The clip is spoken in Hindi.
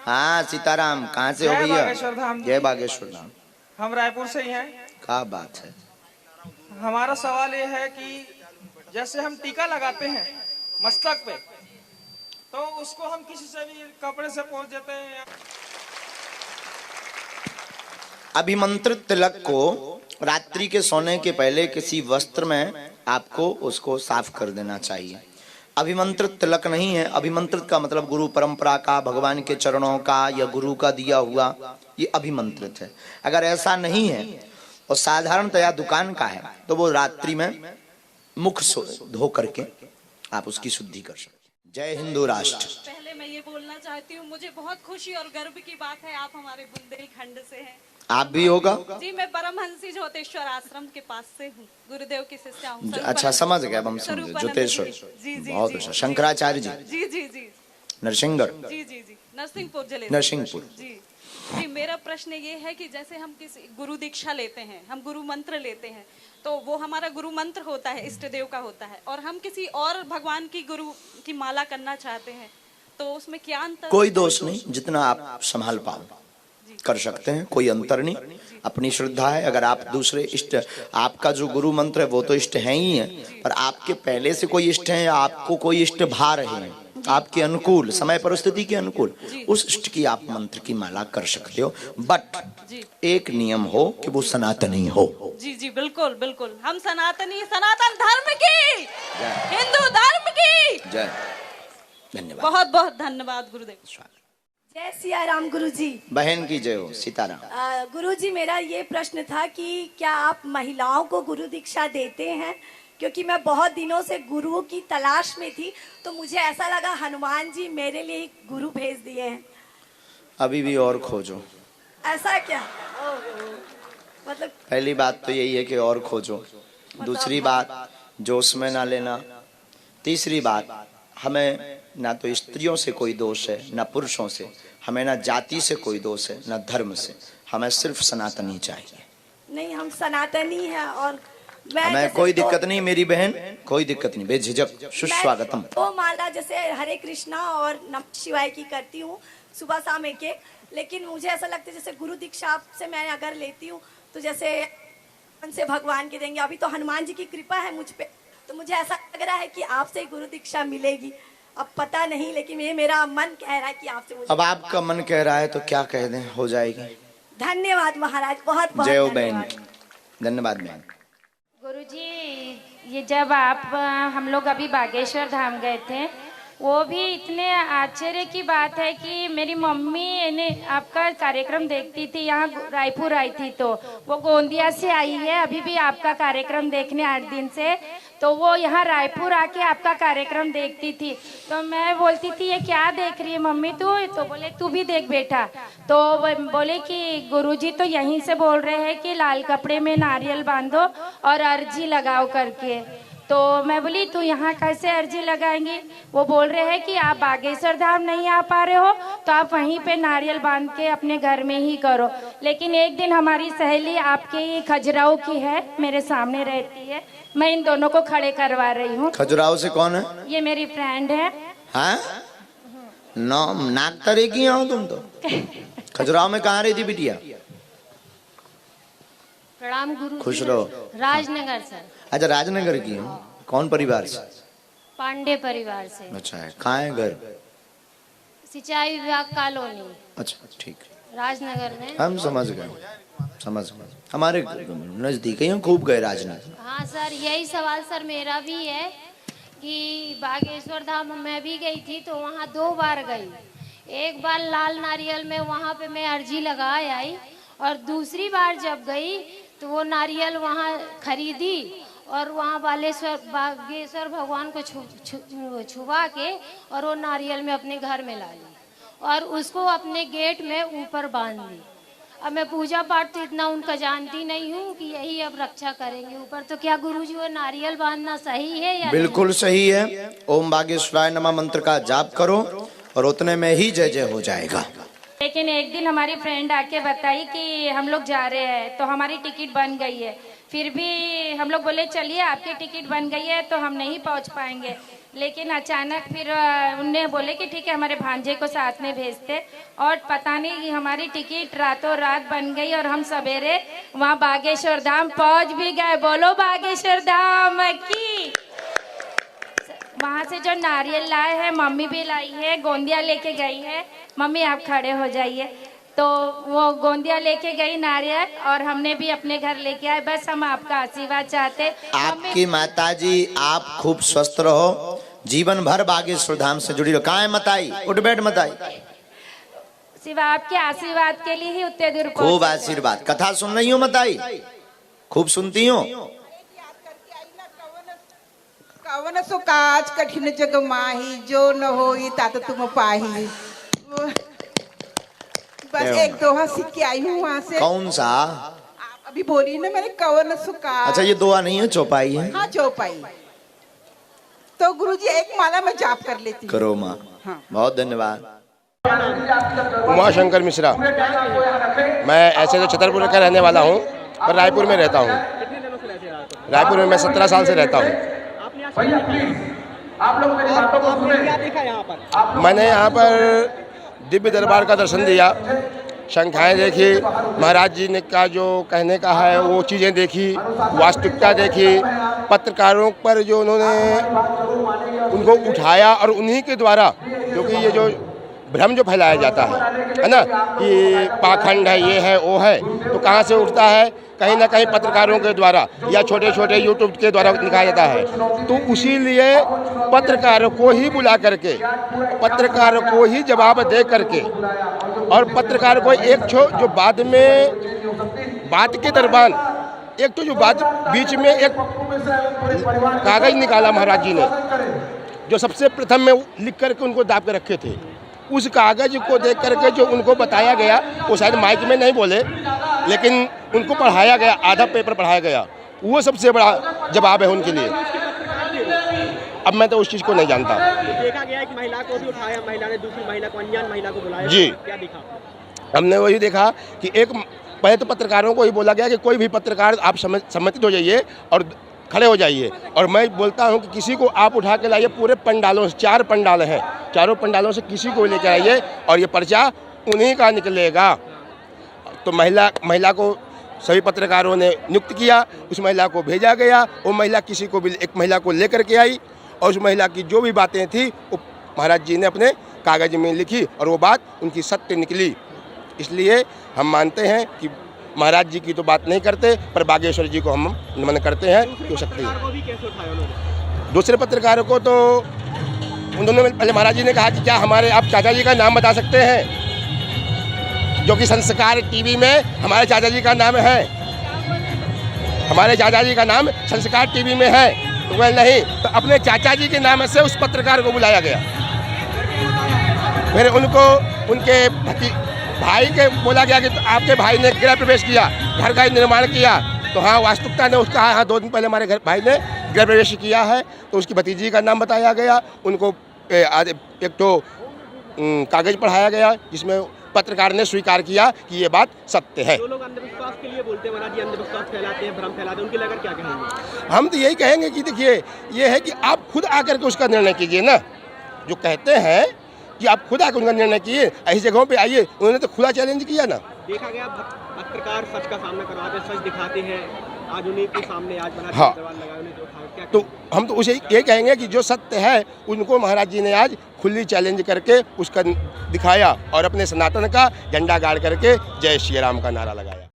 हाँ सीताराम, कहाँ से हो जय भैया? बागेश्वर धाम। जय बागेश्वर धाम। हम रायपुर से ही हैं। क्या बात है। हमारा सवाल ये है कि जैसे हम टीका लगाते हैं मस्तक पे, तो उसको हम किसी से भी कपड़े से पोंछ देते हैं। अभिमंत्रित तिलक को रात्रि के सोने के पहले किसी वस्त्र में आपको उसको साफ कर देना चाहिए। अभिमंत्रित तिलक नहीं है। अभिमंत्रित का मतलब गुरु परंपरा का, भगवान के चरणों का या गुरु का दिया हुआ, ये अभिमंत्रित है। अगर ऐसा नहीं है और साधारणतया दुकान का है तो वो रात्रि में मुख धो करके आप उसकी शुद्धि कर सकते। जय हिंदू राष्ट्र। पहले मैं ये बोलना चाहती हूँ, मुझे बहुत खुशी और गर्व की बात है, आप हमारे बुंदेलखंड से हैं। आप भी होगा? जी, मैं परमहंसी ज्योतेश्वर आश्रम के पास से हूँ, गुरुदेव की शिष्या हूँ। अच्छा, समझ गया, हम समझे। ज्योतेश्वर, बहुत अच्छा। शंकराचार्य जी? जी जी जी। नरसिंहगढ़? जी जी जी, नरसिंहपुर जिले। नरसिंहपुर जी जी। मेरा प्रश्न ये है कि जैसे हम किसी गुरु दीक्षा लेते हैं, हम गुरु मंत्र लेते हैं, तो वो हमारा गुरु मंत्र होता है, इष्ट देव का होता है, और हम किसी और भगवान की गुरु की माला करना चाहते हैं, तो उसमें क्या अंतर? कोई दोष नहीं, जितना आप संभाल पाओ कर सकते हैं, कोई अंतर नहीं। अपनी श्रद्धा है। अगर आप दूसरे इष्ट, आपका जो गुरु मंत्र है वो तो इष्ट है ही है, पर आपके पहले से कोई इष्ट है या आपको कोई इष्ट भा रहे हैं आपके अनुकूल, समय परिस्थिति के अनुकूल, उस इष्ट की आप मंत्र की माला कर सकते हो। बट एक नियम हो कि वो सनातनी हो। जी जी, बिल्कुल बिल्कुल। हम सनातनी, सनातन धर्म की, हिंदू धर्म की जय। धन्यवाद, बहुत बहुत धन्यवाद गुरुदेव। जय सिया राम गुरुजी। बहन की जय हो। सीताराम। गुरुजी, मेरा ये प्रश्न था कि क्या आप महिलाओं को गुरु दीक्षा देते हैं? क्योंकि मैं बहुत दिनों से गुरुओं की तलाश में थी, तो मुझे ऐसा लगा हनुमान जी मेरे लिए गुरु भेज दिए हैं। अभी भी और खोजो। ऐसा क्या? मतलब पहली बात तो यही है कि और खोजो। दूसरी बात, जोश में ना लेना। तीसरी बात, हमें ना तो स्त्रियों से कोई दोष है, ना पुरुषों से, हमें ना जाति से कोई दोष है, ना धर्म से, हमें सिर्फ सनातनी चाहिए। नहीं, हम सनातनी हैं और हमें कोई दिक्कत नहीं मेरी बहन, कोई दिक्कत नहीं, बेझिझक सुस्वागतम। तो माला जैसे हरे कृष्णा और नमः शिवाय की करती हूँ सुबह शाम एक, लेकिन मुझे ऐसा लगता है जैसे गुरु दीक्षा से मैं अगर लेती हूँ तो जैसे उनसे भगवान के देंगे। अभी तो हनुमान जी की कृपा है मुझ पे, तो मुझे ऐसा लग रहा है कि आपसे गुरु दीक्षा मिलेगी। अब पता नहीं, लेकिन ये मेरा मन कह रहा है कि आपसे। अब आपका मन कह रहा है तो क्या कह दें, हो जाएगी। धन्यवाद महाराज, बहुत बहुत जय हो धन्यवाद। बहन, धन्यवाद बहन। गुरुजी, ये जब आप हम लोग अभी बागेश्वर धाम गए थे, वो भी इतने आश्चर्य की बात है कि मेरी मम्मी ने आपका कार्यक्रम देखती थी, यहाँ रायपुर आई थी, तो वो गोंदिया से आई है अभी भी आपका कार्यक्रम देखने 8 दिन से, तो वो यहाँ रायपुर आके आपका कार्यक्रम देखती थी। तो मैं बोलती थी ये क्या देख रही है मम्मी तू? तो बोले तू भी देख बेटा। तो बोले कि गुरुजी तो यहीं से बोल रहे हैं कि लाल कपड़े में नारियल बांधो और अर्जी लगाओ करके। तो मैं बोली तू यहाँ कैसे अर्जी लगाएंगी? वो बोल रहे हैं कि आप बागेश्वर धाम नहीं आ पा रहे हो तो आप वहीं पे नारियल बांध के अपने घर में ही करो। लेकिन एक दिन हमारी सहेली आपके खजुराहो की है, मेरे सामने रहती है, मैं इन दोनों को खड़े करवा रही हूँ। खजुराहो से कौन है? ये मेरी फ्रेंड है। हाँ? नाक तरे की हो तुम तो। खजुराहो में कहाँ रही थी बिटिया? प्रणाम गुरु। खुश रहो। राजनगर सर। अच्छा, राजनगर की हो। कौन परिवार से? पांडे परिवार से। अच्छा है। कहाँ है घर? सिंचाई विभाग कॉलोनी। अच्छा, ठीक है, राजनगर में। हम समझ गए, समझ गए। हमारे नजदीक ही खूब गए राजनगर। हाँ सर, यही सवाल सर मेरा भी है कि बागेश्वर धाम मैं भी गई थी, तो वहाँ 2 बार गई। एक बार लाल नारियल में वहाँ पे मैं अर्जी लगा आई, और दूसरी बार जब गई तो वो नारियल वहाँ खरीदी और वहाँ बागेश्वर भगवान को छुपा के और वो नारियल में अपने घर में ला ली और उसको अपने गेट में ऊपर बांध दी। अब मैं पूजा पाठ तो इतना उनका जानती नहीं हूँ कि यही अब रक्षा करेंगे ऊपर, तो क्या गुरुजी वो नारियल बांधना सही है या? बिल्कुल सही है। ओम बागेश्वराय नमः मंत्र का जाप करो और उतने में ही जय जय हो जाएगा। लेकिन एक दिन हमारी फ्रेंड आके बताई कि हम लोग जा रहे हैं, तो हमारी टिकट बन गई है, फिर भी हम लोग बोले चलिए आपकी टिकट बन गई है तो हम नहीं पहुंच पाएंगे, लेकिन अचानक फिर उनने बोले कि ठीक है हमारे भांजे को साथ में भेजते, और पता नहीं हमारी टिकट रातों रात बन गई और हम सवेरे वहाँ बागेश्वर धाम पहुंच भी गए। बोलो बागेश्वर धाम की। वहाँ से जो नारियल लाए हैं मम्मी भी लाई है, गोंदिया लेके गई है। मम्मी आप खड़े हो जाइए। तो वो गोंदिया लेके गई नारियल और हमने भी अपने घर लेके आए। बस हम आपका आशीर्वाद चाहते। आपकी माताजी आप खूब स्वस्थ रहो, जीवन भर बागेश्वर धाम से जुड़ी रहो। कहाँ है मताई? उठ बैठ मताई। सिवा आपके आशीर्वाद के लिए ही उतने दूर खूब पहुंचे। आशीर्वाद। कथा सुन रही हो मताई? खूब सुनती हो? कवन सो काज कठिन जग माही, जो न होई तात तुम पाही। बस एक दोहा सीख के आई हूँ वहाँ से। कौन सा? आप अभी बोली ना मैंने, कवन सो काज। अच्छा ये दोहा नहीं है, चौपाई है। हाँ चौपाई। तो गुरुजी एक माला में जाप कर लेती हूँ। करो माँ। हाँ। बहुत धन्यवाद। उमाशंकर मिश्रा। मैं ऐसे तो छतरपुर का रहने वाला हूँ, पर रायपुर में रहता हूँ। रायपुर में मैं 17 साल से रहता हूँ। मैंने यहाँ पर दिव्य दरबार का दर्शन दिया, शंखाएँ देखी, महाराज जी ने का जो कहने का है वो चीज़ें देखी, वास्तविकता देखी, पत्रकारों पर जो उन्होंने उनको उठाया और उन्हीं के द्वारा, क्योंकि ये जो भ्रम जो फैलाया जाता है ना, कि पाखंड है, ये है, वो है, तो कहाँ से उठता है? कहीं ना कहीं पत्रकारों के द्वारा या छोटे छोटे यूट्यूब के द्वारा दिखाया जाता है। तो उसीलिए पत्रकारों को ही बुला करके, पत्रकारों को ही जवाब दे करके, और पत्रकार को एक जो बाद में बात के दरबान एक तो जो बात बीच में एक कागज निकाला महाराज जी ने, जो सबसे प्रथम में लिख करके उनको दाब के रखे थे। उस कागज को देख करके जो उनको बताया गया, वो शायद माइक में नहीं बोले, लेकिन उनको पढ़ाया गया, आधा पेपर पढ़ाया गया, वो सबसे बड़ा जवाब है उनके लिए। अब मैं तो उस चीज़ को नहीं जानता। देखा गया कि महिला को भी उठाया, महिला ने दूसरी महिला को, अनजान महिला को बुलाया। जी, क्या देखा? हमने वही देखा कि एक पहले तो पत्रकारों को ही बोला गया कि कोई भी पत्रकार आप सम्मतित हो जाइए और खड़े हो जाइए, और मैं बोलता हूं कि किसी को आप उठा के लाइए, पूरे पंडालों से, 4 पंडाल हैं, चारों पंडालों से किसी को लेकर आइए और ये पर्चा उन्हीं का निकलेगा। तो महिला को सभी पत्रकारों ने नियुक्त किया, उस महिला को भेजा गया, वो महिला किसी को भी, एक महिला को लेकर के आई, और उस महिला की जो भी बातें थी वो महाराज जी ने अपने कागज में लिखी और वो बात उनकी सत्य निकली। इसलिए हम मानते हैं कि महाराज जी की तो बात नहीं करते, पर बागेश्वर जी को हम नमन करते हैं। क्यों सकती है दूसरे पत्रकारों को? तो उन्होंने पहले महाराज जी ने कहा कि क्या हमारे आप चाचा जी का नाम बता सकते हैं, जो कि संस्कार टीवी में हमारे चाचा जी का नाम है, हमारे चाचा जी का नाम संस्कार टीवी में है। तो वह नहीं, तो अपने चाचा जी के नाम से उस पत्रकार को बुलाया गया। फिर उनको उनके भाई के बोला गया कि तो आपके भाई ने गृह प्रवेश किया, घर का निर्माण किया। तो हाँ, वास्तविकता ने उसका, हाँ 2 दिन पहले हमारे घर भाई ने गृह प्रवेश किया है। तो उसकी भतीजी का नाम बताया गया, उनको एक तो कागज पढ़ाया गया जिसमें पत्रकार ने स्वीकार किया कि ये बात सत्य है। जो लोग अंधविश्वास के लिए बोलते हैं महाराज जी, अंधविश्वास फैलाते हैं, भ्रम फैलाते हैं, उनके लेकर क्या कहेंगे? हम तो यही कहेंगे कि देखिए, ये है कि आप खुद आकर के उसका निर्णय कीजिए ना। जो कहते हैं कि आप खुद आकर उनका निर्णय कीजिए, ऐसी जगहों पे आइए। उन्होंने तो खुला चैलेंज किया ना। देखा गया पत्रकार सच का सामना करवाते, सच दिखाते हैं। आज उन्हीं के सामने आज बना हाँ। सवाल लगाया, उन्हें जो उठाया, क्या तो हम तो उसे ये कहेंगे कि जो सत्य है उनको महाराज जी ने आज खुली चैलेंज करके उसका दिखाया और अपने सनातन का झंडा गाड़ करके जय श्री राम का नारा लगाया।